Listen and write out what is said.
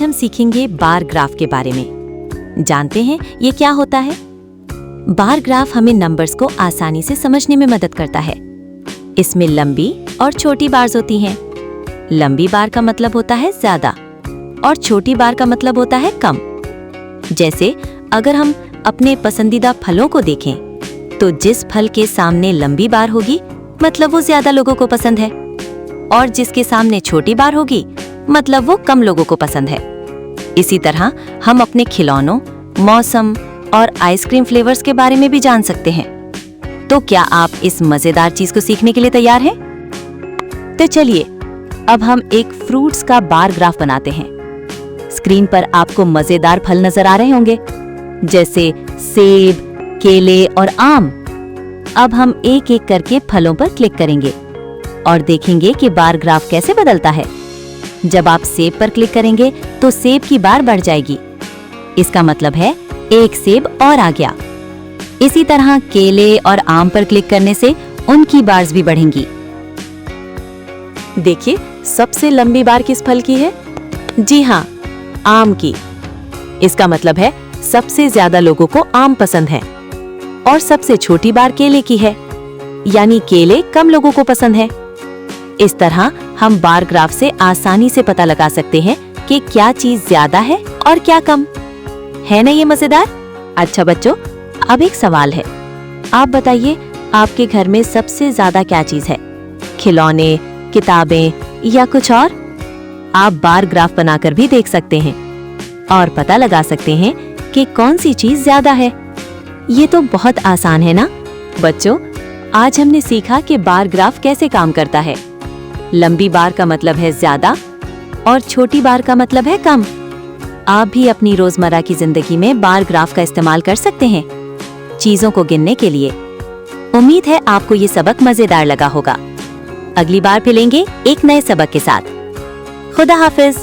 आज हम सीखेंगे बार ग्राफ के बारे में। जानते हैं ये क्या होता है? बार ग्राफ हमें नंबर्स को आसानी से समझने में मदद करता है। इसमें लंबी और छोटी बार्स होती हैं। लंबी बार का मतलब होता है ज्यादा और छोटी बार का मतलब होता है कम। जैसे अगर हम अपने पसंदीदा फलों को देखें तो जिस फल के सामने लंबी बार होगी मतलब वो ज्यादा लोगों को पसंद है, और जिसके सामने छोटी बार होगी मतलब वो कम लोगों को पसंद है। इसी तरह हम अपने खिलौनों, मौसम और आइसक्रीम फ्लेवर्स के बारे में भी जान सकते हैं। तो क्या आप इस मजेदार चीज को सीखने के लिए तैयार हैं? तो चलिए अब हम एक फ्रूट्स का बार ग्राफ बनाते हैं। स्क्रीन पर आपको मजेदार फल नजर आ रहे होंगे, जैसे सेब, केले और आम। अब हम एक एक करके फलों पर क्लिक करेंगे और देखेंगे कि बार ग्राफ कैसे बदलता है। जब आप सेब पर क्लिक करेंगे तो सेब की बार बढ़ जाएगी। इसका मतलब है एक सेब और आ गया। इसी तरह केले और आम पर क्लिक करने से उनकी बार्स भी बढ़ेंगी। देखिए, सबसे लंबी बार किस फल की है? जी हाँ, आम की। इसका मतलब है सबसे ज्यादा लोगों को आम पसंद है। और सबसे छोटी बार केले की है, यानी केले कम लोगों को पसंद है। इस तरह हम बार ग्राफ से आसानी से पता लगा सकते हैं कि क्या चीज ज्यादा है और क्या कम है। ना ये मजेदार? अच्छा बच्चों, अब एक सवाल है। आप बताइए, आपके घर में सबसे ज्यादा क्या चीज है? खिलौने, किताबें या कुछ और? आप बार ग्राफ बनाकर भी देख सकते हैं और पता लगा सकते हैं कि कौन सी चीज ज्यादा है। ये तो बहुत आसान है ना? बच्चों, आज हमने सीखा कि बार ग्राफ कैसे काम करता है। लंबी बार का मतलब है ज्यादा और छोटी बार का मतलब है कम। आप भी अपनी रोजमर्रा की जिंदगी में बार ग्राफ का इस्तेमाल कर सकते हैं चीजों को गिनने के लिए। उम्मीद है आपको ये सबक मजेदार लगा होगा। अगली बार फिर मिलेंगे एक नए सबक के साथ। खुदा हाफिज।